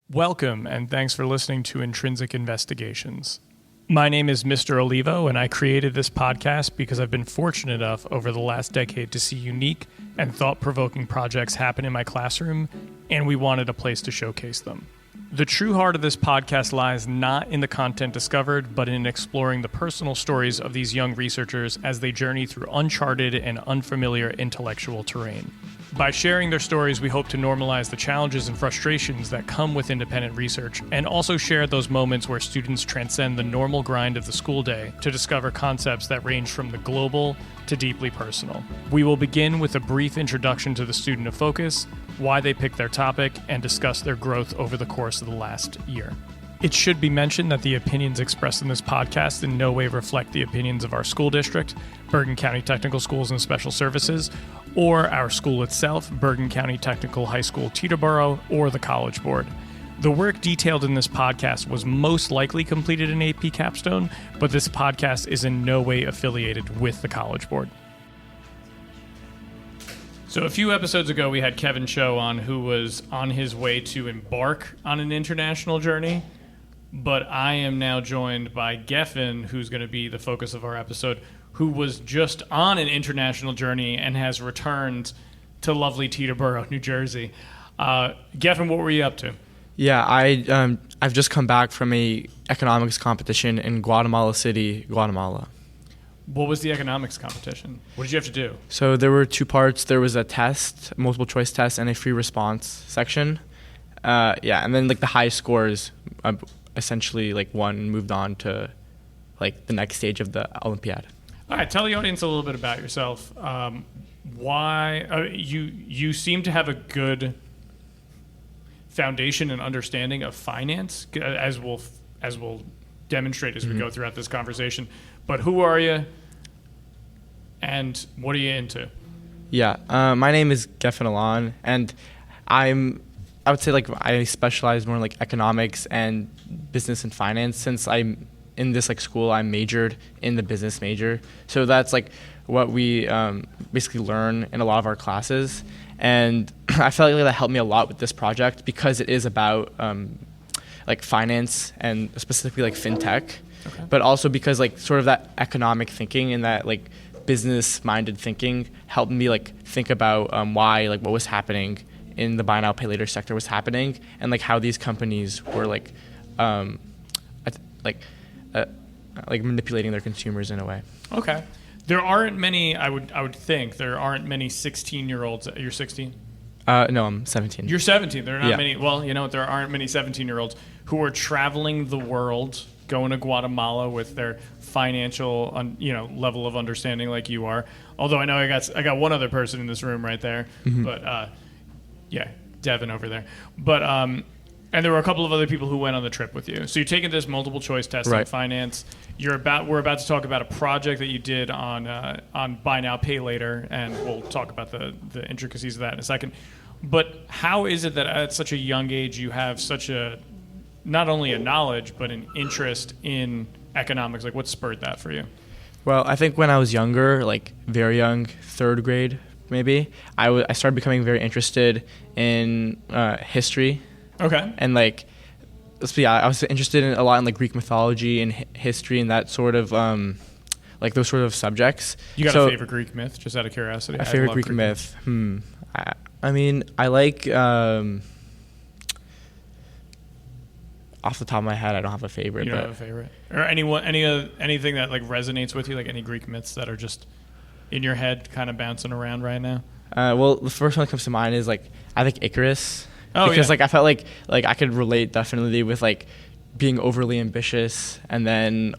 Welcome, and thanks for listening to Intrinsic Investigations. My name is Mr. Olivo, and I created this podcast because I've been fortunate enough over the last decade to see unique and thought-provoking projects happen in my classroom, and we wanted a place to showcase them. The true heart of this podcast lies not in the content discovered, but in exploring the personal stories of these young researchers as they journey through uncharted and unfamiliar intellectual terrain. By sharing their stories, we hope to normalize the challenges and frustrations that come with independent research, and also share those moments where students transcend the normal grind of the school day to discover concepts that range from the global to deeply personal. We will begin with a brief introduction to the student of focus, why they picked their topic, and discuss their growth over the course of the last year. It should be mentioned that the opinions expressed in this podcast in no way reflect the opinions of our school district, Bergen County Technical Schools and Special Services, or our school itself, Bergen County Technical High School, Teterboro, or the College Board. The work detailed in this podcast was most likely completed in AP Capstone, but this podcast is in no way affiliated with the College Board. So a few episodes ago, we had Kevin Cho on, who was on his way to embark on an international journey. But I am now joined by Geffen, who's going to be the focus of our episode, who was just on an international journey and has returned to lovely Teterboro, New Jersey. Geffen, what were you up to? Yeah, I've just come back from a economics competition in Guatemala City, Guatemala. What was the economics competition? What did you have to do? So there were two parts. There was a test, multiple choice test, and a free response section. And then like the high scores essentially like won and moved on to like the next stage of the Olympiad. All right, tell the audience a little bit about yourself. Why you seem to have a good foundation and understanding of finance, as we'll demonstrate as we go throughout this conversation. But who are you, and what are you into? Yeah, my name is Geffen Alon, and I would say like I specialize more in like economics and business and finance. Since I'm in this like school, I majored in the business major. So that's like what we basically learn in a lot of our classes. And I felt like that helped me a lot with this project because it is about like finance and specifically like fintech, but also because like sort of that economic thinking and that like business-minded thinking helped me like think about why like what was happening in the buy now pay later sector was happening, and like how these companies were like manipulating their consumers in a way. Okay, there aren't many. I would think there aren't many 16-year-olds. You're 16. No, I'm 17. You're 17. There are not many. Well, you know, there aren't many 17-year-olds who are traveling the world, going to Guatemala with their financial, level of understanding like you are. Although I know I got one other person in this room right there, but. Yeah, Devin over there. But and there were a couple of other people who went on the trip with you. So you're taking this multiple choice test in finance. We're about to talk about a project that you did on buy now pay later, and we'll talk about the intricacies of that in a second. But how is it that at such a young age you have such a not only a knowledge but an interest in economics? Like what spurred that for you? Well, I think when I was younger, like very young, third grade. Maybe I started becoming very interested in history. Okay. And like, I was interested in a lot in like Greek mythology and history and that sort of like those sort of subjects. You got a favorite Greek myth, just out of curiosity? A favorite Greek myth. I mean, I like off the top of my head, I don't have a favorite. You don't have a favorite, or anything that like resonates with you, like any Greek myths that are just in your head kind of bouncing around right now? Well, the first one that comes to mind is like I think Icarus. Because like I felt like I could relate definitely with like being overly ambitious and then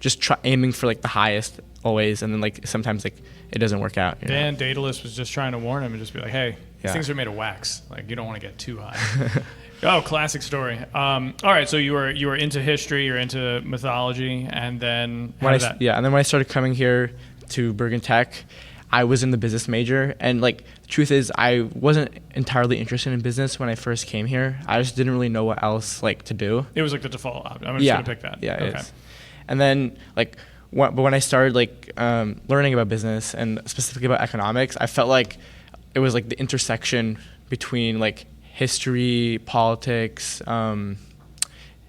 just aiming for like the highest always, and then like sometimes like it doesn't work out. Dan Daedalus was just trying to warn him and just be like, hey, these things are made of wax. Like you don't want to get too high. Oh, classic story. All right, so you were into history, you're into mythology, and then and then when I started coming here to Bergen Tech, I was in the business major, and like the truth is I wasn't entirely interested in business when I first came here. I just didn't really know what else like to do. It was like the default. I'm just gonna pick that. Yeah, okay. It is. And then like when I started like learning about business and specifically about economics, I felt like it was like the intersection between like history, politics,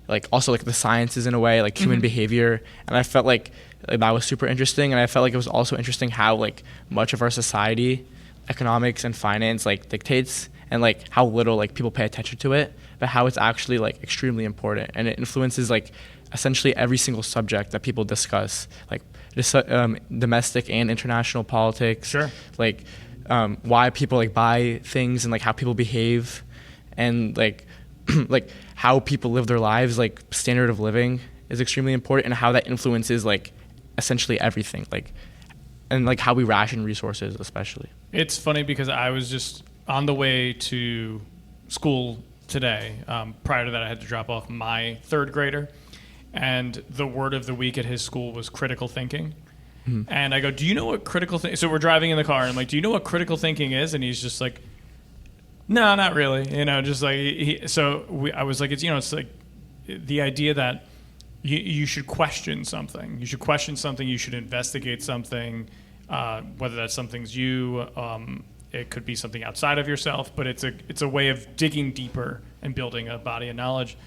like also like the sciences in a way, like human behavior. And I felt like that was super interesting. And I felt like it was also interesting how like much of our society, economics and finance like dictates, and like how little like people pay attention to it, but how it's actually like extremely important, and it influences like essentially every single subject that people discuss, like domestic and international politics. Sure. Like why people like buy things and like how people behave, and like like how people live their lives, like standard of living is extremely important, and how that influences like essentially everything, like, and like how we ration resources especially. It's funny because I was just on the way to school today. Prior to that, I had to drop off my third grader, and the word of the week at his school was critical thinking. And I go, do you know what critical thinking? So we're driving in the car, and I'm like, do you know what critical thinking is? And he's just like, no, not really. Just like I was like, it's like the idea that you should question something. You should question something. You should investigate something, whether that something's you. It could be something outside of yourself, but it's a way of digging deeper and building a body of knowledge.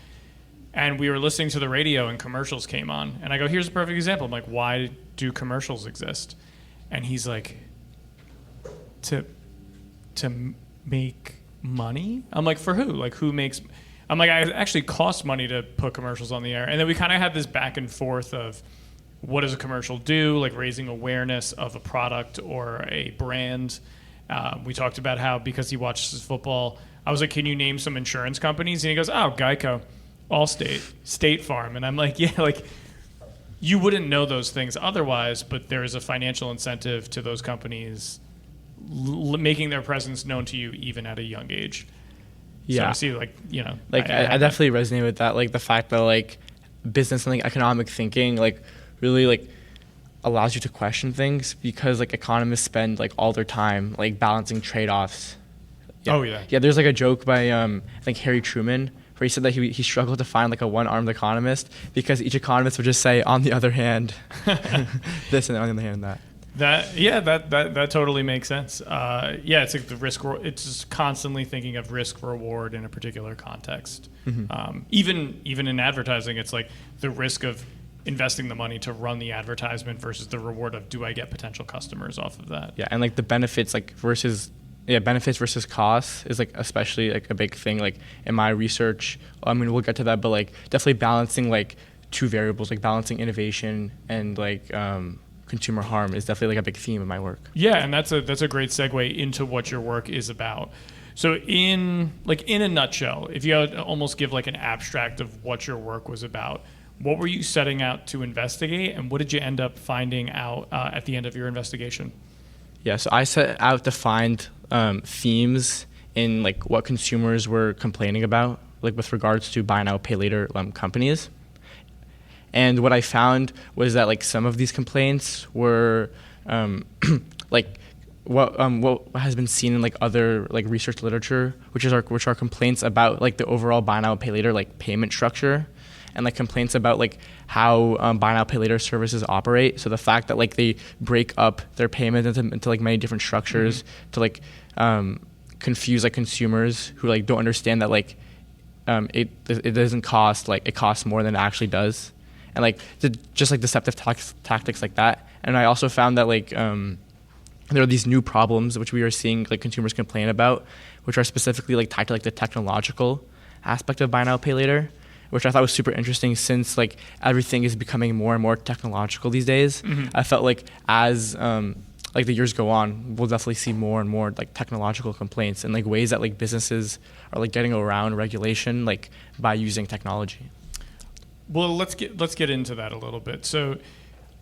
And we were listening to the radio and commercials came on. And I go, here's a perfect example. I'm like, why do commercials exist? And he's like, to make money? I'm like, for who? Like, who makes... I'm like, it actually costs money to put commercials on the air. And then we kind of had this back and forth of what does a commercial do, like raising awareness of a product or a brand. We talked about how, because he watches football, I was like, can you name some insurance companies? And he goes, oh, Geico, Allstate, State Farm. And I'm like, yeah, like you wouldn't know those things otherwise, but there is a financial incentive to those companies making their presence known to you even at a young age. Yeah. So I see, like, I definitely resonate with that. Like the fact that like business and like economic thinking like really like allows you to question things, because like economists spend like all their time like balancing trade-offs. Yeah. Oh yeah. Yeah, there's like a joke by I think Harry Truman, where he said that he struggled to find like a one-armed economist, because each economist would just say, on the other hand, this, and on the other hand that. That totally makes sense. It's like the risk. It's just constantly thinking of risk reward in a particular context. Even in advertising, it's like the risk of investing the money to run the advertisement versus the reward of, do I get potential customers off of that? Yeah, and like the benefits benefits versus costs is like especially like a big thing. Like in my research, I mean, we'll get to that, but like definitely balancing like two variables, like balancing innovation and like consumer harm is definitely like a big theme of my work. Yeah, and that's a great segue into what your work is about. So in a nutshell, if you had to almost give like an abstract of what your work was about, what were you setting out to investigate, and what did you end up finding out at the end of your investigation? Yeah, so I set out to find themes in like what consumers were complaining about, like with regards to buy now, pay later companies. And what I found was that like some of these complaints were like what has been seen in like other like research literature, which are complaints about like the overall buy now, pay later like payment structure, and like complaints about like how buy now, pay later services operate. So the fact that like they break up their payment into like many different structures to like confuse like consumers who like don't understand that like it doesn't cost, like it costs more than it actually does. And like just like deceptive tactics like that. And I also found that like there are these new problems which we are seeing like consumers complain about, which are specifically like tied to like the technological aspect of buy now, pay later, which I thought was super interesting, since like everything is becoming more and more technological these days. I felt like as like the years go on, we'll definitely see more and more like technological complaints and like ways that like businesses are like getting around regulation like by using technology. Well, let's get into that a little bit. So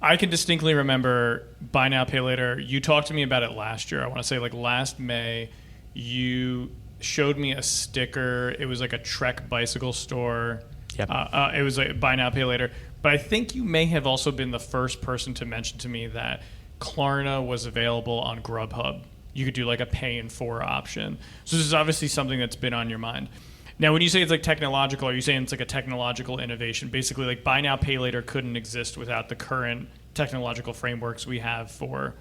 I can distinctly remember buy now, pay later. You talked to me about it last year. I want to say like last May, you showed me a sticker. It was like a Trek bicycle store. Yep. It was like buy now, pay later. But I think you may have also been the first person to mention to me that Klarna was available on Grubhub. You could do like a pay in 4 option. So this is obviously something that's been on your mind. Now, when you say it's like technological, are you saying it's like a technological innovation? Basically, like buy now, pay later couldn't exist without the current technological frameworks we have for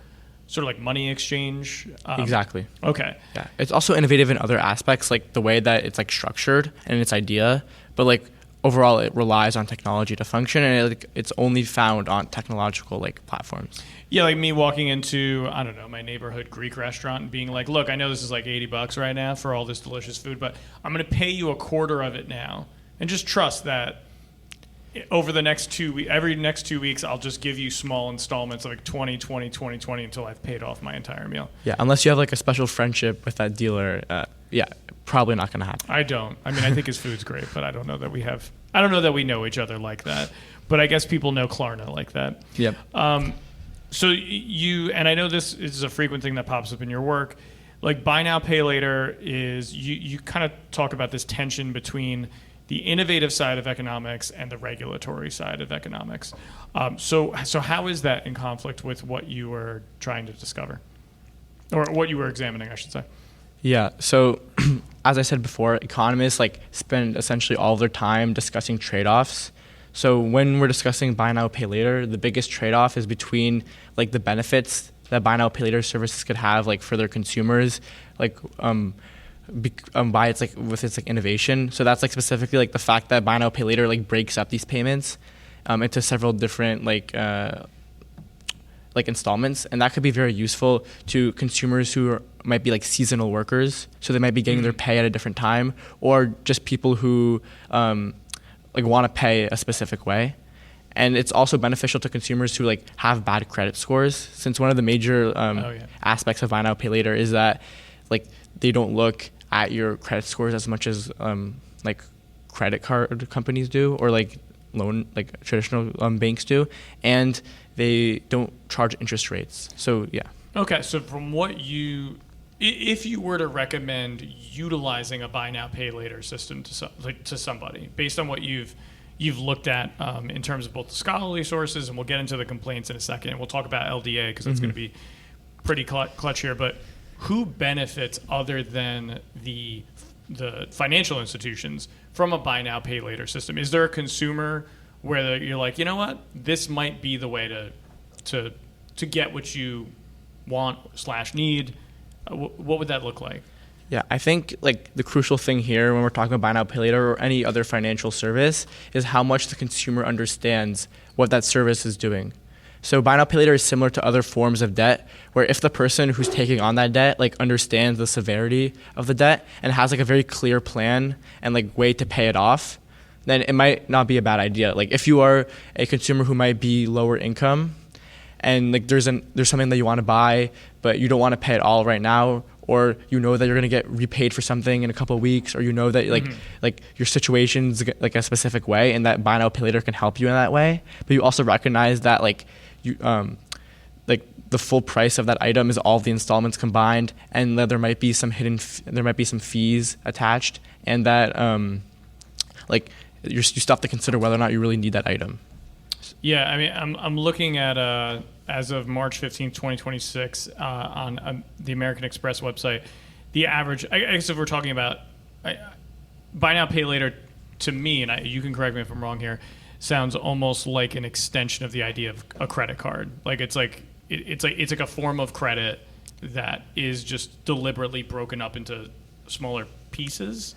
sort of like money exchange. Exactly. Okay. Yeah. It's also innovative in other aspects, like the way that it's like structured and its idea, but like overall it relies on technology to function, and it's only found on technological like platforms. Yeah, like me walking into, I don't know, my neighborhood Greek restaurant and being like, look, I know this is like $80 right now for all this delicious food, but I'm going to pay you a quarter of it now. And just trust that over the next 2 weeks, every next 2 weeks, I'll just give you small installments of like 20, 20, 20, 20 until I've paid off my entire meal. Yeah, unless you have like a special friendship with that dealer, probably not going to happen. I don't. I mean, I think his food's great, but I don't know that we know each other like that. But I guess people know Klarna like that. Yep. So and I know this is a frequent thing that pops up in your work, like buy now, pay later is, you kind of talk about this tension between the innovative side of economics and the regulatory side of economics. So how is that in conflict with what you were trying to discover? Or what you were examining, I should say. Yeah, so as I said before, economists like spend essentially all of their time discussing trade-offs. So when we're discussing buy now, pay later, the biggest trade-off is between like the benefits that buy now, pay later services could have like for their consumers, like by its like with its like innovation. So that's like specifically like the fact that buy now, pay later like breaks up these payments into several different like installments, and that could be very useful to consumers who might be like seasonal workers, so they might be getting their pay at a different time, or just people who like want to pay a specific way. And it's also beneficial to consumers who like have bad credit scores, since one of the major aspects of buy now, pay later is that like they don't look at your credit scores as much as like credit card companies do, or like traditional banks do, and they don't charge interest rates. So yeah. Okay, so from what if you were to recommend utilizing a buy now, pay later system to somebody, based on what you've looked at in terms of both the scholarly sources, and we'll get into the complaints in a second, and we'll talk about LDA because that's going to be pretty clutch here, but who benefits other than the financial institutions from a buy now, pay later system? Is there a consumer where you're like, you know what, this might be the way to get what you want / need? What would that look like? Yeah, I think like the crucial thing here when we're talking about buy now, pay later or any other financial service is how much the consumer understands what that service is doing. So buy now, pay later is similar to other forms of debt, where if the person who's taking on that debt like understands the severity of the debt and has like a very clear plan and like way to pay it off, then it might not be a bad idea. Like if you are a consumer who might be lower income, and like there's something that you want to buy, but you don't want to pay it all right now, or you know that you're going to get repaid for something in a couple of weeks, or you know that like your situation's like a specific way, and that buy now, pay later can help you in that way. But you also recognize that like you like the full price of that item is all the installments combined, and that there might be some some fees attached, and that like you still have to consider whether or not you really need that item. Yeah, I mean, I'm looking at as of March 15th, 2026, on the American Express website, the average, I guess if we're talking about buy now, pay later, to me, and you can correct me if I'm wrong here, sounds almost like an extension of the idea of a credit card. Like it's like a form of credit that is just deliberately broken up into smaller pieces.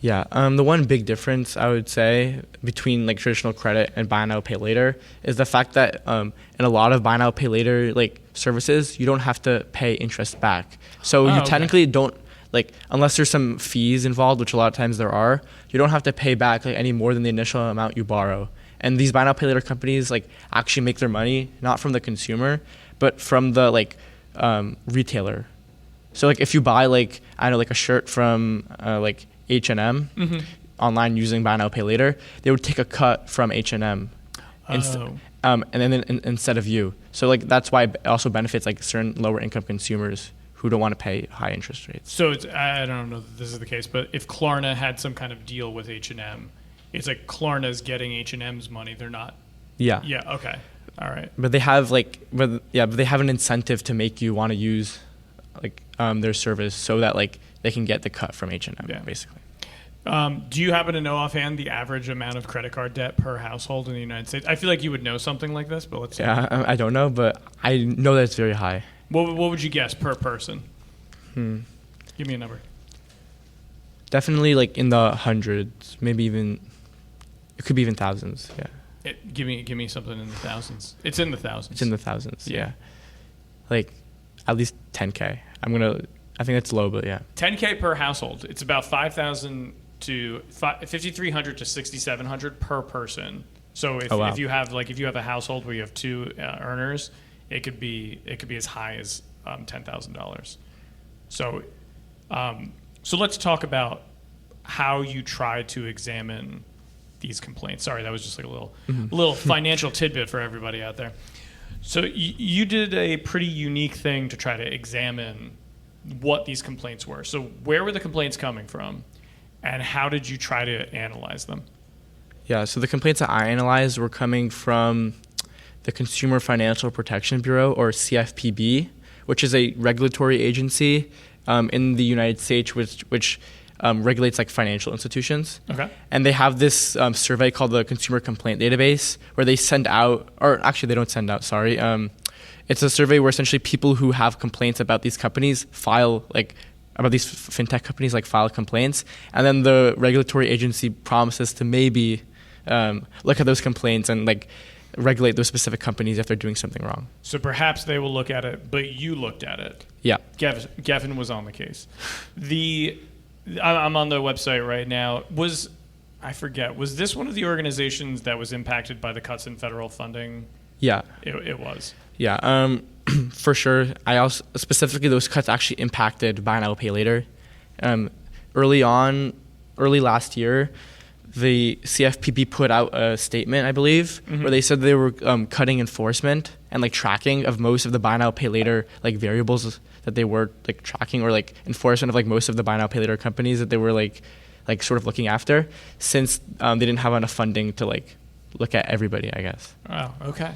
Yeah, the one big difference I would say between like traditional credit and buy now, pay later is the fact that in a lot of buy now, pay later like services, you don't have to pay interest back. So you technically don't, like, unless there's some fees involved, which a lot of times there are, you don't have to pay back like any more than the initial amount you borrow. And these buy now, pay later companies like actually make their money not from the consumer, but from the like retailer. So like if you buy like, I don't know, like a shirt from like H&M online using buy now, pay later, they would take a cut from H&M and then instead of you. So like that's why it also benefits like certain lower income consumers who don't want to pay high interest rates. So I don't know if this is the case, but if Klarna had some kind of deal with H&M, it's like Klarna's getting H&M's money. They're not. Yeah. Yeah. Okay. All right. But they have but they have an incentive to make you want to use like their service so that like they can get the cut from H&M basically. Do you happen to know offhand the average amount of credit card debt per household in the United States? I feel like you would know something like this, but let's see. Yeah, I don't know, but I know that it's very high. What would you guess per person? Give me a number. Definitely like in the hundreds, maybe even, it could be even thousands. Yeah. Give me something in the thousands. It's in the thousands. It's in the thousands. Yeah. Like at least 10K. I think that's low, but yeah. 10K per household. It's about 5,000 to 5,300 to 6,700 per person. So if you have a household where you have two earners, it could be as high as $10,000. So let's talk about how you try to examine these complaints. Sorry, that was just like a little financial tidbit for everybody out there. So you did a pretty unique thing to try to examine what these complaints were. So where were the complaints coming from, and how did you try to analyze them? Yeah, so the complaints that I analyzed were coming from the Consumer Financial Protection Bureau, or CFPB, which is a regulatory agency in the United States, which regulates like financial institutions. Okay. And they have this survey called the Consumer Complaint Database, where they send out, or actually they don't send out, sorry. It's a survey where essentially people who have complaints about these companies about these fintech companies file complaints, and then the regulatory agency promises to maybe look at those complaints and regulate those specific companies if they're doing something wrong. So perhaps they will look at it, but you looked at it. Yeah. Geffen was on the case. I'm on the website right now. Was this one of the organizations that was impacted by the cuts in federal funding? Yeah. It was. Yeah, for sure. I also, specifically, those cuts actually impacted buy now, pay later. Early last year, the CFPB put out a statement, I believe, where they said they were cutting enforcement and tracking of most of the buy now, pay later variables that they were tracking, or enforcement of most of the buy now, pay later companies that they were sort of looking after, since they didn't have enough funding to look at everybody, I guess. Oh, okay.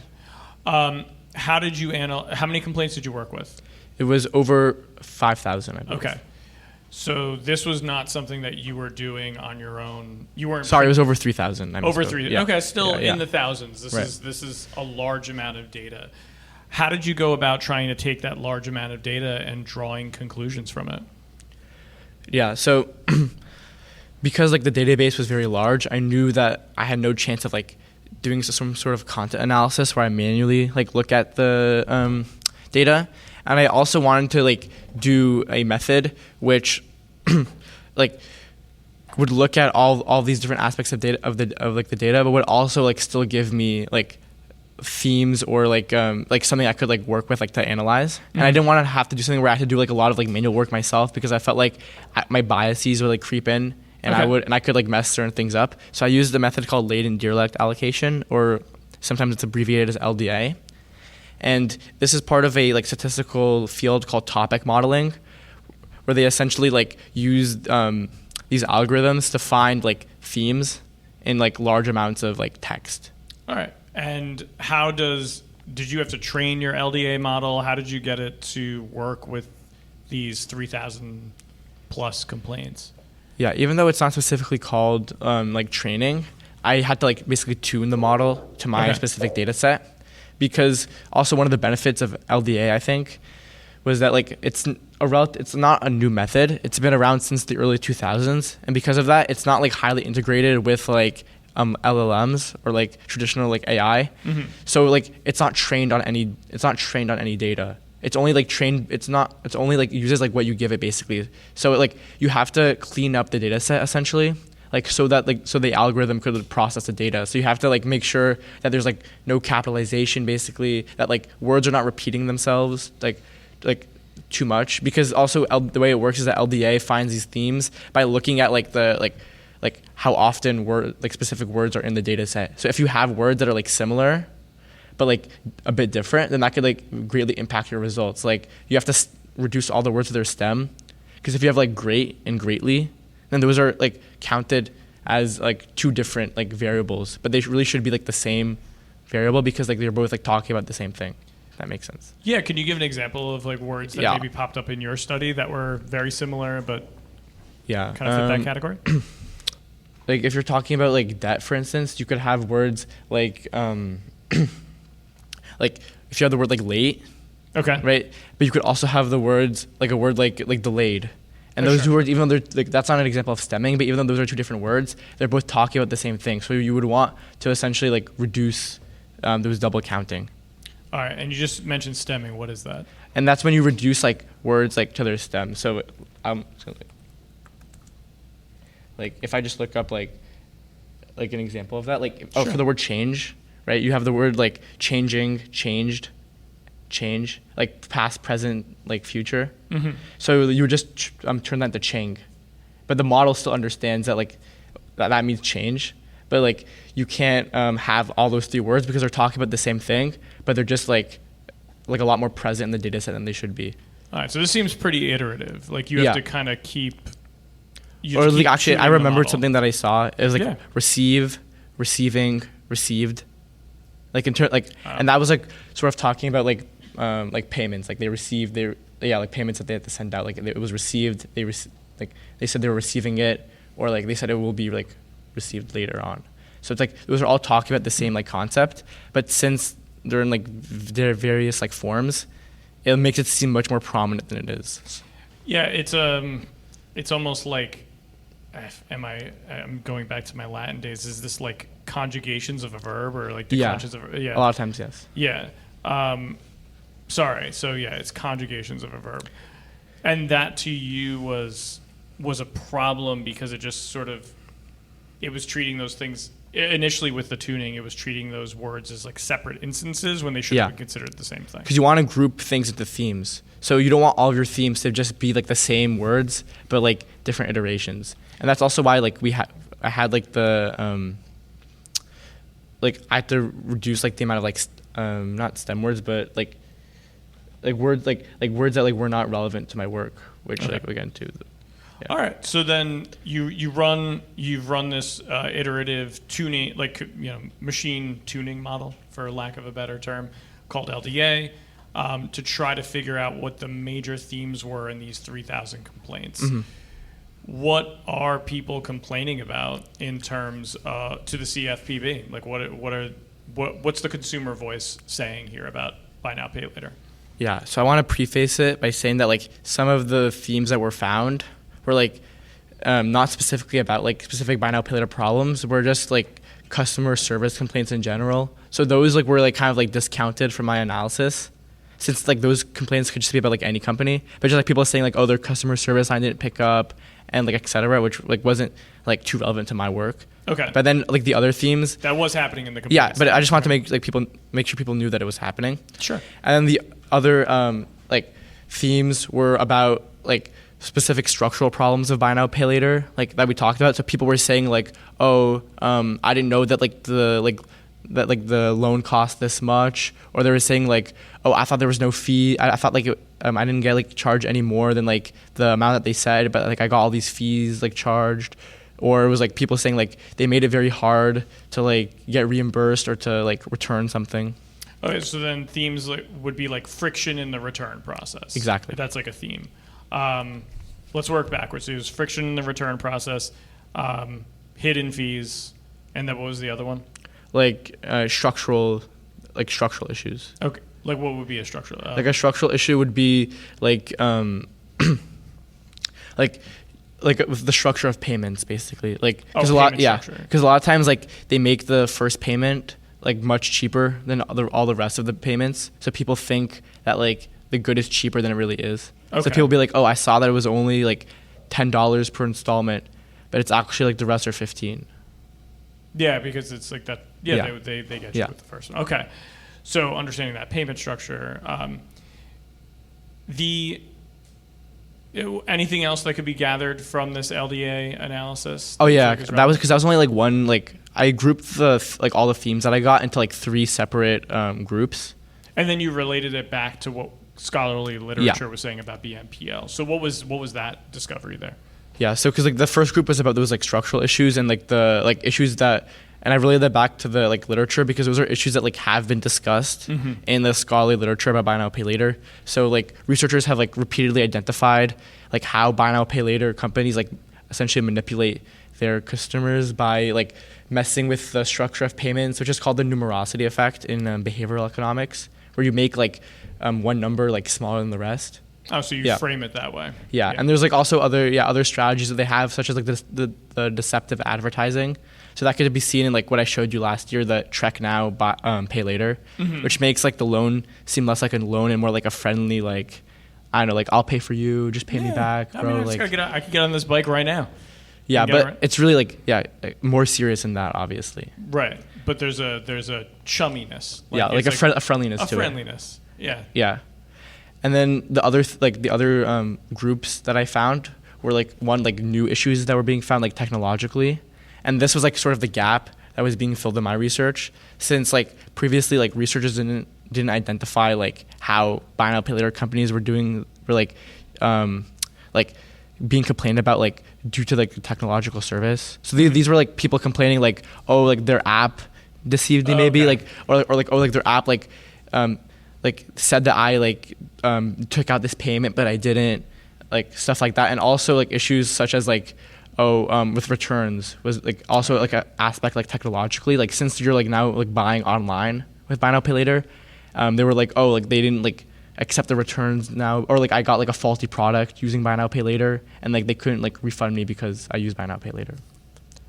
How many complaints did you work with? It was over 5,000, I believe. Okay. So this was not something that you were doing on your own. You weren't. Sorry, it was over 3,000. Over 3,000. Yeah. Okay, still in the thousands. This is a large amount of data. How did you go about trying to take that large amount of data and drawing conclusions from it? Yeah, so because the database was very large, I knew that I had no chance of doing some sort of content analysis where I manually look at the data, and I also wanted to do a method which would look at all these different aspects of data of the data, but would also still give me themes or something I could work with to analyze. And I didn't want to have to do something where I had to do a lot of manual work myself, because I felt my biases would creep in. And I could mess certain things up. So I used a method called Latent Dirichlet Allocation, or sometimes it's abbreviated as LDA. And this is part of a statistical field called topic modeling, where they essentially use these algorithms to find themes in large amounts of text. All right. And did you have to train your LDA model? How did you get it to work with these 3,000 plus complaints? Yeah, even though it's not specifically called training, I had to basically tune the model to my specific data set, because also one of the benefits of LDA, I think, was that it's not a new method. It's been around since the early 2000s, and because of that, it's not highly integrated with LLMs or traditional AI. So it's not trained on any data. It's only trained. It's only uses what you give it, basically. So you have to clean up the data set essentially, so that so the algorithm could process the data. So you have to make sure that there's no capitalization, basically, that words are not repeating themselves too much, because also the way it works is that LDA finds these themes by looking at how often specific words are in the data set. So if you have words that are similar but a bit different, then that could greatly impact your results. You have to reduce all the words to their stem, because if you have great and greatly, then those are counted as two different variables, but they really should be the same variable, because they're both talking about the same thing. If that makes sense. Yeah, can you give an example of words that maybe popped up in your study that were very similar but kind of fit that category? If you're talking about debt, for instance, you could have words if you have the word late, Okay. right? But you could also have the words, like a word like delayed. And those sure. two words, even though they're like, that's not an example of stemming, but even though those are two different words, they're both talking about the same thing. So you would want to essentially like reduce those double counting. All right, and you just mentioned stemming. What is that? And that's when you reduce like words like to their stem. So like if I just look up like an example of that, like Sure. for the word change, right? You have the word like changing, changed, change, like past, present, like future. Mm-hmm. So you would just turn that to chang, but the model still understands that like that means change. But like you can't have all those three words because they're talking about the same thing, but they're just like a lot more present in the data set than they should be. All right, so this seems pretty iterative. Like you have to kind of keep. Or like actually, I remembered model. something that I saw. It was like receive, receiving, received, like and that was like sort of talking about like payments. Like they received like payments that they had to send out. Like it was received. They said they were receiving it, or like they said it will be like received later on. So it's like those are all talking about the same like concept, but since they're in like their various like forms, it makes it seem much more prominent than it is. Yeah, it's almost like. I'm going back to my Latin days. Is this like conjugations of a verb or like declensions of a lot of times, yes. Yeah. Sorry. So yeah, it's conjugations of a verb. And that to you was a problem because it just sort of it was treating those things initially with the tuning, it was treating those words as like separate instances when they should have been considered the same thing. Because you want to group things into themes. So you don't want all of your themes to just be like the same words, but like different iterations. And that's also why like I had like the like I had to reduce like the amount of like not stem words, but like words like words that like were not relevant to my work, which like again too. Yeah. All right. So then you've run this iterative tuning, like machine tuning model, for lack of a better term, called LDA, to try to figure out what the major themes were in these 3,000 complaints. Mm-hmm. What are people complaining about in terms to the CFPB? Like what's the consumer voice saying here about buy now, pay later? Yeah. So I want to preface it by saying that like some of the themes that were found were like not specifically about like specific buy now, pay later problems. Were just like customer service complaints in general. So those like were like kind of like discounted from my analysis, since like those complaints could just be about like any company, but just like people saying like, oh, their customer service line didn't pick up, and like et cetera, which like wasn't like too relevant to my work. Okay. But then like the other themes that was happening in the complaints. Yeah, but I just wanted to make sure people knew that it was happening. Sure. And then the other like themes were about like specific structural problems of buy now, pay later, like that we talked about. So people were saying like, oh, I didn't know that the loan cost this much, or they were saying like, oh, I thought there was no fee. I thought like I didn't get like charged any more than like the amount that they said, but like I got all these fees like charged. Or it was like people saying like they made it very hard to like get reimbursed or to like return something. Okay, so then themes would be like friction in the return process. Exactly. That's like a theme. Let's work backwards. So it was friction in the return process, hidden fees, and then what was the other one? Like structural issues. Okay. Like what would be a structural? Like a structural issue would be like like with the structure of payments, basically. Like because a lot of times like they make the first payment like much cheaper than all the rest of the payments, so people think that like the good is cheaper than it really is. Okay. So people be like, oh, I saw that it was only like $10 per installment, but it's actually like the rest are $15. Yeah, because it's like that. Yeah, they get you with the first one. Okay, so understanding that payment structure, anything else that could be gathered from this LDA analysis? Oh yeah, that was because that was only like one. Like I grouped all the themes that I got into like 3 separate groups, and then you related it back to what scholarly literature was saying about BNPL. So what was that discovery there? Yeah, so because like the first group was about those like structural issues and like the like issues that, and I related that back to the like literature because those are issues that like have been discussed in the scholarly literature about buy now, pay later. So like researchers have like repeatedly identified like how buy now, pay later companies like essentially manipulate their customers by like messing with the structure of payments, which is called the numerosity effect in behavioral economics, where you make like one number like smaller than the rest. Oh, so you frame it that way. Yeah. And there's like also other strategies that they have, such as like the deceptive advertising. So that could be seen in like what I showed you last year, the Trek Now, Pay Later, which makes like the loan seem less like a loan and more like a friendly, like, I don't know, like, I'll pay for you, just pay me back, bro. I mean, I could get on this bike right now. Yeah, but it's really like, more serious than that, obviously. Right. But there's a chumminess. Like a friendliness to it. A friendliness. Yeah. Yeah. And then the other groups that I found were like new issues that were being found like technologically, and this was like sort of the gap that was being filled in my research, since like previously like researchers didn't identify like how buy now pay later companies were being complained about like due to like the technological service. So these were like people complaining like, oh, like their app deceived me maybe, like or like, oh, like their app like said that I like took out this payment but I didn't, like stuff like that. And also like issues such as like with returns was like also like an aspect like technologically, like since you're like now like buying online with buy now pay later, they were like, oh, like they didn't like accept the returns now, or like I got like a faulty product using buy now pay later and like they couldn't like refund me because I used buy now pay later.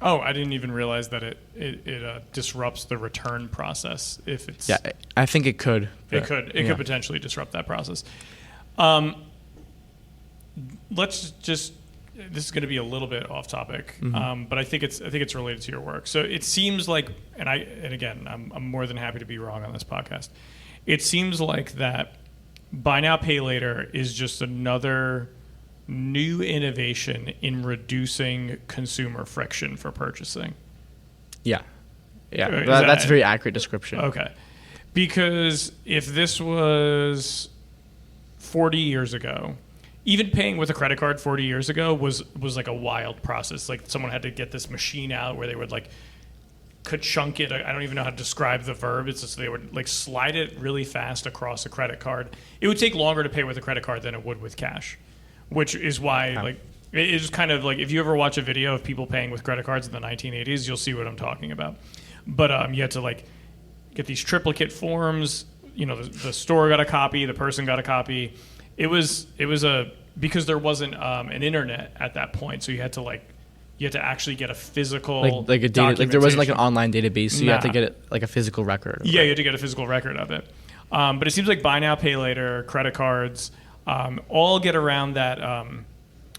Oh, I didn't even realize that it disrupts the return process if it's... Yeah, I think it could. It could potentially disrupt that process. Let's just... This is going to be a little bit off topic, but I think it's related to your work. So it seems like, and again, I'm more than happy to be wrong on this podcast. It seems like that buy now pay later is just another new innovation in reducing consumer friction for purchasing. Yeah, that's a very accurate description. Okay, because if this was 40 years ago, even paying with a credit card 40 years ago was like a wild process. Like someone had to get this machine out where they would like could chunk it. I don't even know how to describe the verb. It's just they would like slide it really fast across a credit card. It would take longer to pay with a credit card than it would with cash. Which is why, like, it is kind of like if you ever watch a video of people paying with credit cards in the 1980s, you'll see what I'm talking about. But you had to like get these triplicate forms. You know, the store got a copy, the person got a copy. It was because there wasn't an internet at that point, so you had to actually get a physical like a data, like there wasn't like an online database, so you had to get it like a physical record. Yeah, you had to get a physical record of it. But it seems like buy now pay later, credit cards. All get around that,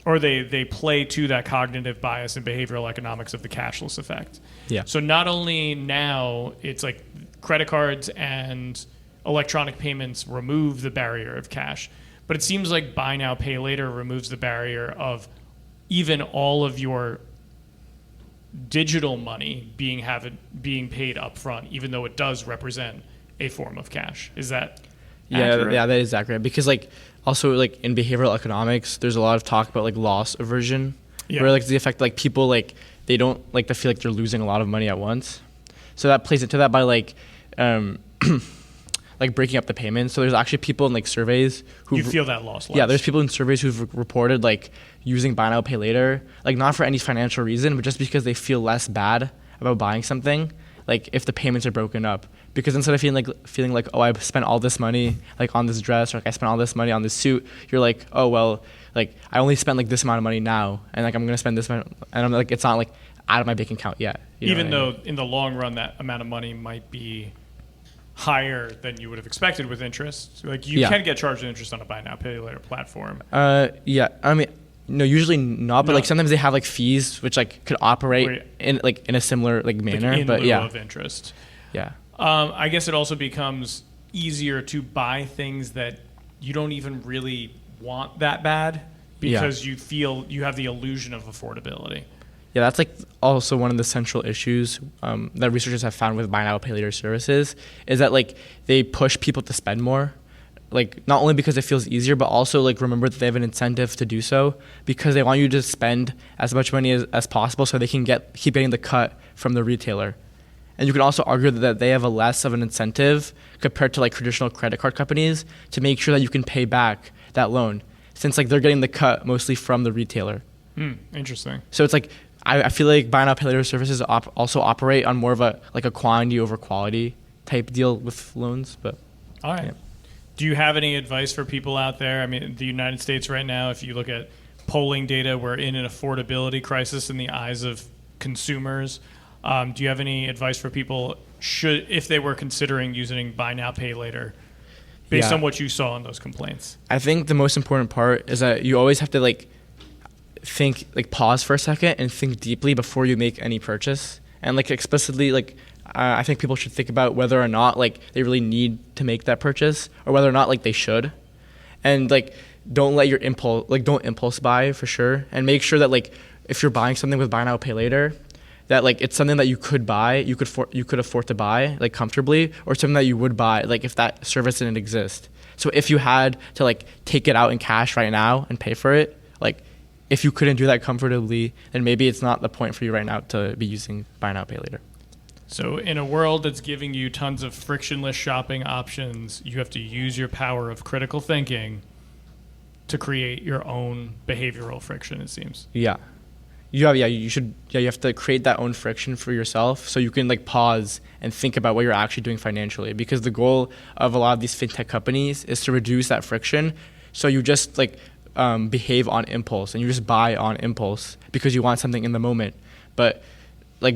or they play to that cognitive bias and behavioral economics of the cashless effect. Yeah. So not only now it's like credit cards and electronic payments remove the barrier of cash, but it seems like buy now pay later removes the barrier of even all of your digital money being paid up front, even though it does represent a form of cash. Is that accurate? Yeah, that is accurate. Because like also like in behavioral economics, there's a lot of talk about like loss aversion, where like the effect like people like they don't like to feel like they're losing a lot of money at once. So that plays into that by like like breaking up the payments. So there's actually people in like surveys who feel that loss. Yeah, there's people in surveys who've reported like using buy now pay later, like not for any financial reason, but just because they feel less bad about buying something, like if the payments are broken up. Because instead of feeling like, oh, I spent all this money like on this dress, or like I spent all this money on this suit, you're like, oh well, like I only spent like this amount of money now, and like I'm gonna spend this amount, and I'm like, it's not like out of my bank account yet. Even though in the long run that amount of money might be higher than you would have expected with interest. Like you can get charged interest on a buy now pay later platform. Yeah, I mean, no, usually not, but like sometimes they have like fees which like could operate in a similar like manner, like in but lieu of interest. Yeah. I guess it also becomes easier to buy things that you don't even really want that bad because you feel you have the illusion of affordability. Yeah, that's like also one of the central issues that researchers have found with buy now pay later services is that like they push people to spend more, like not only because it feels easier, but also like remember that they have an incentive to do so because they want you to spend as much money as possible so they can keep getting the cut from the retailer. And you can also argue that they have a less of an incentive compared to like traditional credit card companies to make sure that you can pay back that loan, since like they're getting the cut mostly from the retailer. Interesting. So it's like I feel like buy now pay later services also operate on more of a quantity over quality type deal with loans. But all right, Do you have any advice for people out there? I mean, the United States right now, if you look at polling data, we're in an affordability crisis in the eyes of consumers. Do you have any advice for people if they were considering using buy now, pay later, based on what you saw in those complaints? I think the most important part is that you always have to pause for a second and think deeply before you make any purchase. And explicitly, I think people should think about whether or not they really need to make that purchase, or whether or not they should. And don't let your don't impulse buy for sure. And make sure that if you're buying something with buy now, pay later, that it's something that you could buy, you could afford to buy comfortably, or something that you would buy if that service didn't exist. So if you had to take it out in cash right now and pay for it, if you couldn't do that comfortably, then maybe it's not the point for you right now to be using buy now, pay later. So in a world that's giving you tons of frictionless shopping options, you have to use your power of critical thinking to create your own behavioral friction, it seems. Yeah. You have to create that own friction for yourself, so you can pause and think about what you're actually doing financially, because the goal of a lot of these fintech companies is to reduce that friction. So you just behave on impulse, and you just buy on impulse because you want something in the moment. But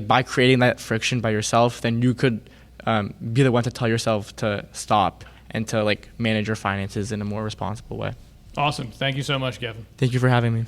by creating that friction by yourself, then you could be the one to tell yourself to stop and to manage your finances in a more responsible way. Awesome. Thank you so much, Geffen. Thank you for having me.